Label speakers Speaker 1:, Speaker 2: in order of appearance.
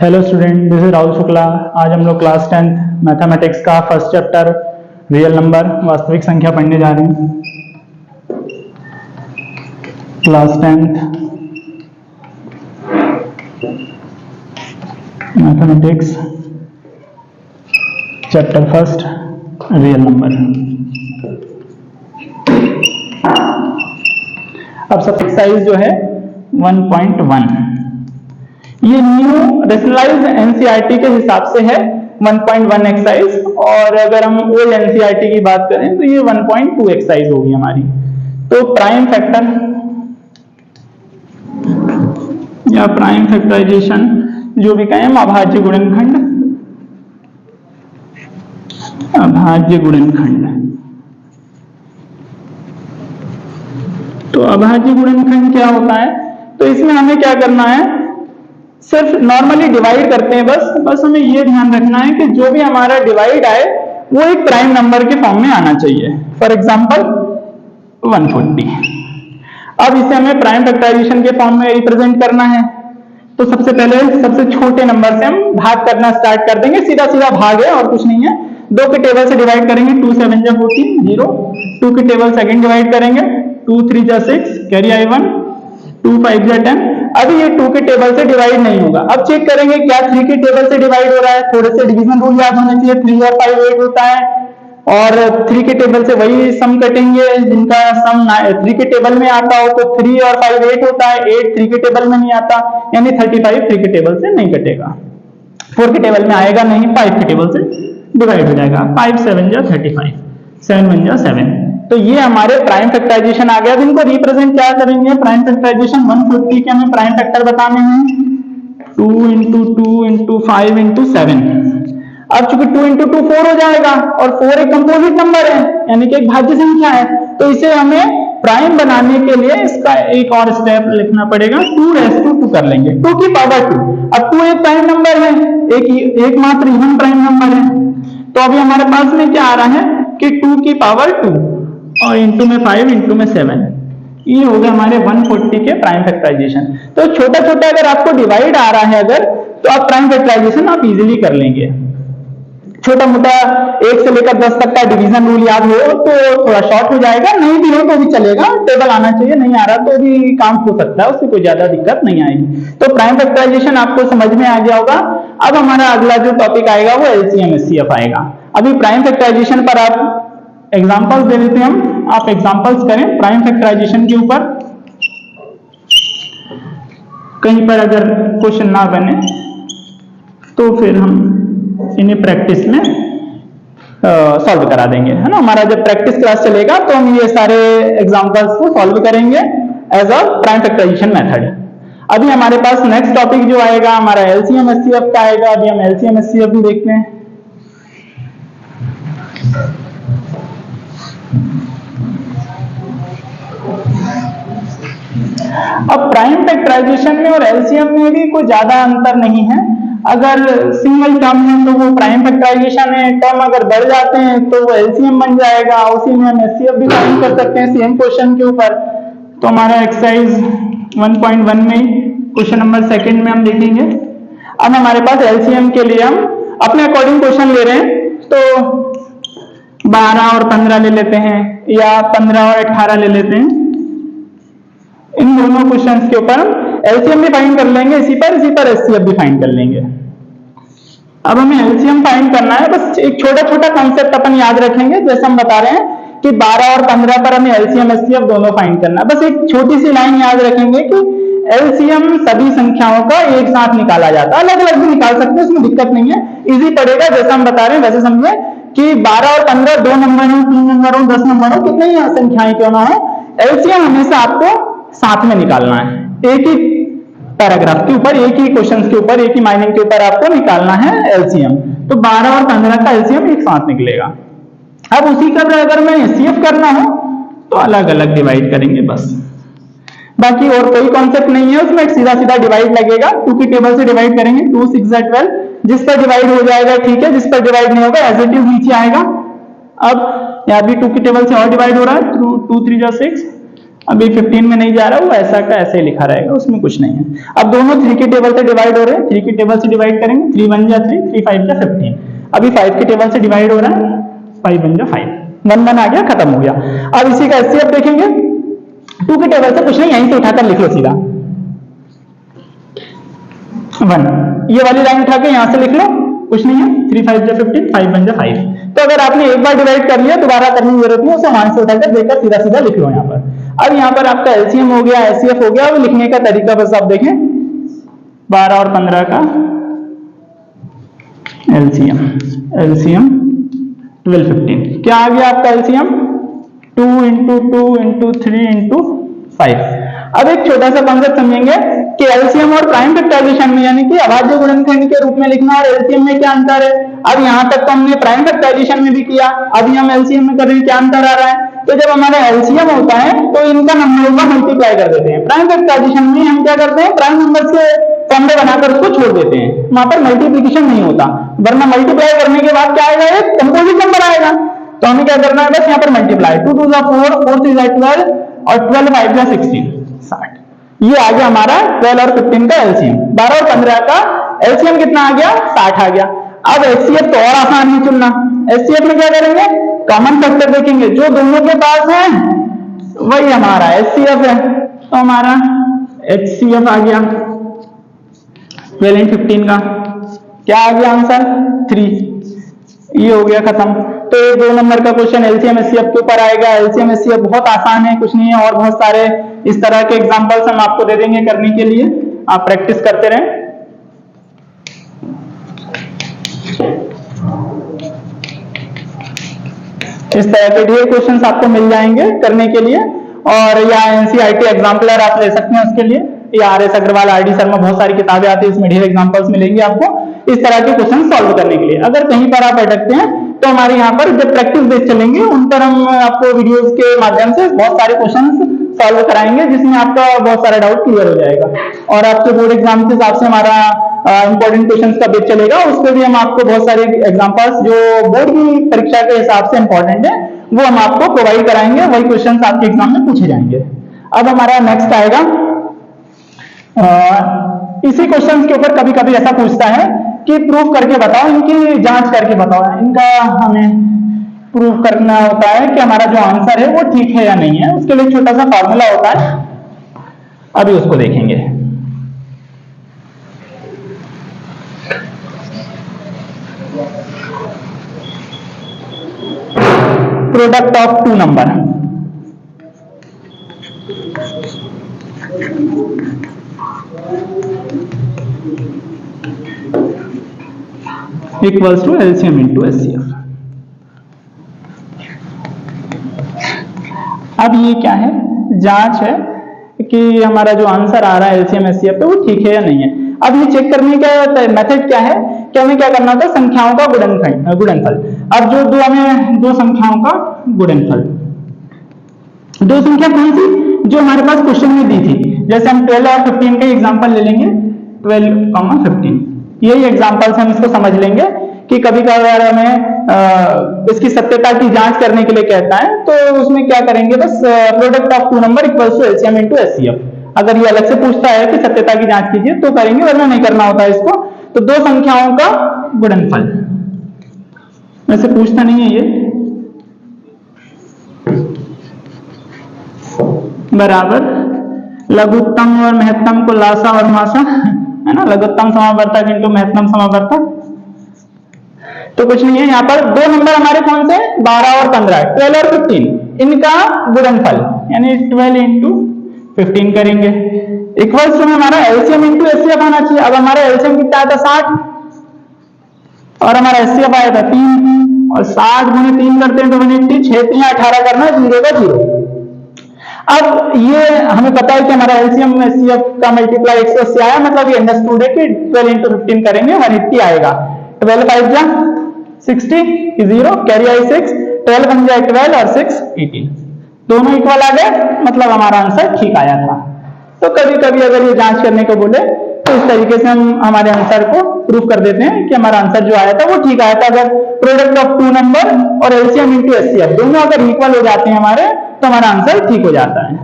Speaker 1: Hello student, this is Rahul Shukla. आज हम लोग क्लास 10th मैथमेटिक्स का फर्स्ट चैप्टर रियल नंबर वास्तविक संख्या पढ़ने जा रहे हैं। Class 10th mathematics chapter first real number. अब सब एक्सरसाइज जो है 1.1 ये न्यू रेशनलाइज्ड एनसीईआरटी के हिसाब से है 1.1 एक्सरसाइज, और अगर हम ओल्ड एनसीईआरटी की बात करें तो ये 1.2 एक्सरसाइज होगी हमारी। तो प्राइम फैक्टर या प्राइम फैक्टराइजेशन जो भी कहें, अभाज्य गुणनखंड, अभाज्य गुणनखंड। तो अभाज्य गुणनखंड क्या होता है? तो इसमें हमें क्या करना है, सिर्फ नॉर्मली डिवाइड करते हैं बस हमें ये ध्यान रखना है कि जो भी हमारा डिवाइड आए वो एक प्राइम नंबर के फॉर्म में आना चाहिए। For example 140। अब इसे हमें प्राइम फैक्टराइजेशन के फॉर्म में रिप्रेजेंट करना है, तो सबसे पहले सबसे छोटे नंबर से हम भाग करना स्टार्ट कर देंगे। सीधा सीधा भाग है और कुछ नहीं है। 2 के टेबल से डिवाइड करेंगे, 2 7 जा 14 0। 2 के टेबल सेकंड डिवाइड करेंगे, 2 3 जा 6 कैरी आई 1, 2 5 जा 10। अभी ये 2 के टेबल से डिवाइड नहीं होगा। अब चेक करेंगे क्या 3 के टेबल से डिवाइड हो रहा है। थोड़े से डिवीजन रूल याद होने चाहिए। 3 और 5 8 होता है, और 3 के टेबल से वही सम कटेंगे जिनका सम 3 के टेबल में आता हो। तो 3 और 5 8 होता है, 8 3 के टेबल में नहीं आता, यानी 35 3 के टेबल से नहीं कटेगा। 4 के टेबल में आएगा नहीं, 5 के टेबल से डिवाइड हो जाएगा। 5 7 जा 35, 7 1 जा 7। तो ये हमारे प्राइम फैक्टराइजेशन आ गया। अब इनको रिप्रेजेंट क्या करेंगे? प्राइम फैक्टराइजेशन 150 के हमें प्राइम फैक्टर बताने हैं, 2 × 2 × 5 × 7। अब चूंकि 2 × 2 4 हो जाएगा, और 4 एक कंपोजिट नंबर है, यानी कि एक भाज्य संख्या है। तो इसे हमें प्राइम बनाने के लिए इसका एक और स्टेप लिखना पड़ेगा, 2 कर लेंगे, 2 की पावर 2। अब 2 एक प्राइम नंबर है, एक मात्र इवन प्राइम नंबर है। तो अभी हमारे पास में क्या आ रहा है कि 2 की पावर 2 और इंटू में 5 इंटू में 7, ये हो गया हमारे 140 के प्राइम फैक्टराइजेशन। तो छोटा छोटा अगर आपको डिवाइड आ रहा है अगर, तो आप प्राइम फैक्टराइजेशन आप इजीली कर लेंगे। छोटा मोटा 1 से लेकर 10 तक का डिवीजन रूल याद हो तो थोड़ा शॉर्ट हो जाएगा, नहीं भी हो तो भी चलेगा। टेबल आना चाहिए, नहीं आ रहा तो भी काम हो सकता है, उससे कोई ज्यादा दिक्कत नहीं आएगी। तो प्राइम फैक्टराइजेशन आपको समझ में आ गया होगा। अब हमारा अगला जो टॉपिक आएगा वो एलसीएम एचसीएफ आएगा। अभी प्राइम फैक्टराइजेशन पर आप एग्जांपल्स दे देते हैं हम, आप एग्जांपल्स करें प्राइम फैक्टराइजेशन के ऊपर। कहीं पर अगर क्वेश्चन ना बने तो फिर हम इन्हें प्रैक्टिस में सॉल्व करा देंगे, है ना। हमारा जब प्रैक्टिस क्लास चलेगा तो हम ये सारे एग्जांपल्स को सॉल्व करेंगे as a prime factorisation method. अभी हमारे पास नेक्स्ट टॉपिक जो आएगा हमारा एलसीएम एचसीएफ का आएगा। अभी हम एलसीएम एचसीएफ भी देखते हैं। अब प्राइम फैक्टराइजेशन में और एलसीएम में भी कोई ज्यादा अंतर नहीं है। अगर सिंगल टर्म है तो वो प्राइम फैक्टराइजेशन है, टर्म अगर बढ़ जाते हैं तो वो एलसीएम बन जाएगा। उसी में हम एचसीएफ भी फाइंड कर सकते हैं सेम क्वेश्चन के ऊपर। तो हमारा एक्सरसाइज 1.1 में क्वेश्चन नंबर 2 में हम देखेंगे। अब हमारे पास एलसीएम के लिए हम अपने अकॉर्डिंग क्वेश्चन ले रहे हैं, तो 12 और 15 ले लेते हैं, या 15 और 18 ले लेते हैं। इन दोनों क्वेश्चंस के ऊपर हम एलसीएम भी फाइंड कर लेंगे, इसी पर एचसीएफ भी फाइंड कर लेंगे। अब हमें एलसीएम फाइंड करना है, बस एक छोटा छोटा कॉन्सेप्ट अपन याद रखेंगे। जैसे हम बता रहे हैं कि 12 और 15 पर हमें एलसीएम एचसीएफ दोनों फाइंड करना है। बस एक छोटी सी लाइन याद रखेंगे कि एलसीएम सभी संख्याओं का एक साथ निकाला जाता है, अलग अलग भी निकाल सकते हैं, उसमें दिक्कत नहीं है, इजी पड़ेगा। जैसा हम बता रहे हैं वैसे समझे कि 12 और 15 2 नंबर हो, 3 नंबर हो, 10 नंबर हो, कितनी संख्याएं क्यों ना हो, एलसीएम हमेशा आपको साथ में निकालना है। एक ही पैराग्राफ के ऊपर, एक ही क्वेश्चन के ऊपर, एक ही माइनिंग के ऊपर आपको निकालना है एलसीएम। तो 12 और 15 का एलसीएम एक साथ निकलेगा। अब उसी का अगर मैं एचसीएफ करना हो तो अलग अलग डिवाइड करेंगे बस, बाकी और कोई कॉन्सेप्ट नहीं है उसमें। सीधा सीधा डिवाइड लगेगा। 2 की टेबल से डिवाइड करेंगे, 2 6 जा 12। जिस पर डिवाइड हो जाएगा ठीक है, जिस पर डिवाइड नहीं होगा एज इट इज नीचे आएगा। अब यहाँ भी 2 की टेबल से और डिवाइड हो रहा है, 2 3 जा 6, अभी 15 में नहीं जा रहा, वो ऐसा का ऐसे ही लिखा रहेगा, उसमें कुछ नहीं है। अब दोनों 3 की टेबल से डिवाइड हो रहे हैं, 3 की टेबल से डिवाइड करेंगे, 3 1 जा 3, 3 5 जा 15। अभी 5 की टेबल से डिवाइड हो रहा है, 5 1 जा 5, 1 1 आ गया, खत्म हो गया। अब इसी का एचसीएफ देखेंगे, 2 की टेबल से कुछ नहीं, यहीं से उठाकर लिख लो सीधा 1, ये वाली लाइन उठा के यहां से लिख लो, कुछ नहीं है, 3 5 जा 15, 5 1 जा 5। तो अगर आपने एक बार डिवाइड कर लिया, दोबारा करने की जरूरत नहीं, उसे वहां से उठाकर देकर सीधा सीधा लिख लो यहाँ पर। अब यहाँ पर आपका एलसीएम हो गया, एचसीएफ हो गया। अब लिखने का तरीका बस आप देखें, 12 और 15 का एलसीएम, एलसीएम 12 15, क्या आ गया आपका एलसीएम? 2 × 2 × 3 × 5। अब एक छोटा सा कॉन्सेप्ट समझेंगे कि एलसीएम और प्राइम फैक्टराइजेशन में, यानी कि अभाज्य गुणनखंड के रूप में लिखना और एलसीएम में क्या अंतर है। अब यहां तक तो हमने प्राइम फैक्टराइजेशन में भी किया, अभी हम एलसीएम में कर रहे हैं, क्या अंतर आ रहा है। तो जब हमारा एलसीएम होता है तो इनका नंबरों का मल्टीप्लाई कर देते हैं। प्राइम फैक्टराइजेशन में हम क्या करते हैं, प्राइम नंबर से फॉर्मूला बनाकर उसको छोड़ देते हैं, वहां पर मल्टीप्लिकेशन नहीं होता, वरना मल्टीप्लाई करने के बाद क्या आएगा, एक कंपोजिट नंबर आएगा। तो हमें क्या करना है, बस यहाँ पर मल्टीप्लाई, 2 2 जा 4, 4 3 जा 12 और 12 5 जा 16, 60। ये आ गया हमारा 12 और 15 का एलसीएम। 12 और 15 का एलसीएम कितना आ गया, 60 आ गया। अब एचसीएफ तो और आसान है चुनना। एचसीएफ में क्या करेंगे, कॉमन फैक्टर देखेंगे, जो दोनों के पास है वही हमारा एचसीएफ है। तो हमारा एचसीएफ आ गया 12 × 15 का, क्या आ गया आंसर, 3। ये हो गया खत्म। तो ये 2 नंबर का क्वेश्चन एलसीएम एचसीएफ के ऊपर आएगा। एलसीएम एचसीएफ बहुत आसान है, कुछ नहीं है, और बहुत सारे इस तरह के एग्जांपल्स हम आपको दे देंगे करने के लिए, आप प्रैक्टिस करते रहें। इस तरह के ढेर क्वेश्चंस आपको मिल जाएंगे करने के लिए, और या एनसीईआरटी एग्जाम्पलर आप ले सकते हैं उसके लिए, या आरएस अग्रवाल, आरडी शर्मा, बहुत सारी किताबें आती है, इसमें ढेर एग्जांपल्स मिलेंगे आपको इस तरह के क्वेश्चन सॉल्व करने के लिए। अगर कहीं पर आप अटकते हैं तो हमारे यहाँ पर जब प्रैक्टिस बेस चलेंगे उन पर हम आपको वीडियोस के माध्यम से बहुत सारे क्वेश्चंस सॉल्व कराएंगे, जिसमें आपका बहुत सारा डाउट क्लियर हो जाएगा। और आपके बोर्ड एग्जाम के हिसाब से हमारा इंपॉर्टेंट क्वेश्चंस का बेच चलेगा, उस पर भी हम आपको बहुत सारे एग्जांपल्स जो बोर्ड की परीक्षा के हिसाब से इंपॉर्टेंट है वो हम आपको प्रोवाइड कराएंगे, वही क्वेश्चंस आपके एग्जाम में पूछे जाएंगे। अब हमारा नेक्स्ट आएगा, इसी क्वेश्चन के ऊपर कभी कभी ऐसा पूछता है कि प्रूफ करके बताओ, इनकी जांच करके बताओ, इनका हमें प्रूफ करना होता है कि हमारा जो आंसर है वो ठीक है या नहीं है। उसके लिए छोटा सा फॉर्मूला होता है, अभी उसको देखेंगे। Product of 2 number equals to LCM into HCF. अब ये क्या है, जांच है कि हमारा जो आंसर आ रहा है एलसीएम एचसीएफ पे वो ठीक है या नहीं है। अब ये चेक करने का मेथड क्या है कि हमें क्या करना था, संख्याओं का गुणनफल। अब जो दो संख्याओं का गुणनफल, दो संख्या कौन सी जो हमारे पास क्वेश्चन में दी थी, जैसे हम 12 और 15 का एग्जांपल ले लेंगे, 12, 15, यही एग्जांपल से हम इसको समझ लेंगे कि कभी कभार हमें इसकी सत्यता की जांच करने के लिए कहता है, तो उसमें क्या करेंगे, बस product of 2 number equals to LCM into HCF. अगर ये अलग से पूछता है कि सत्यता की जांच कीजिए तो करेंगे, वरना नहीं करना होता है इसको। तो दो संख्याओं का गुणनफल, वैसे पूछता नहीं है ये, बराबर लघुत्तम और महत्तम को लासा और मासा, है ना, लघुत्तम समावर्तक इंटू महत्तम समावर्तक। तो कुछ नहीं है, यहाँ पर 2 नंबर हमारे कौन से, 12 और 15, 12 और 15, इनका गुणनफल यानी 12 इंटू 15 करेंगे, इक्वल्स में हमारा एलसीएम इंटू एचसीएफ आना चाहिए। अब हमारा एलसीएम कितना आया था, 60, और हमारा एचसीएफ आया था 3, और 60 गुणे 3 करते हैं तो 180, 6 3 18 करना, 0 का 0। अब ये हमें पता है कि हमारा एलसीएम एचसीएफ का मल्टीप्लाई 180 आया, मतलब ये अंडरस्टूड है कि 12 इंटू 15 करेंगे 180 आएगा। 12 5 जा 60, 0 कैरी आई 6, 12 1 जा 12 और 6 18, दोनों इक्वल आ गए, मतलब हमारा आंसर ठीक आया था। तो कभी कभी अगर ये जांच करने को बोले तो इस तरीके से हम हमारे आंसर को प्रूफ कर देते हैं कि हमारा आंसर जो आया था वो ठीक आया था। अगर प्रोडक्ट ऑफ 2 नंबर और एलसीएम इंटू एचसीएफ दोनों अगर इक्वल हो जाते हैं हमारे, तो हमारा आंसर ठीक हो जाता है।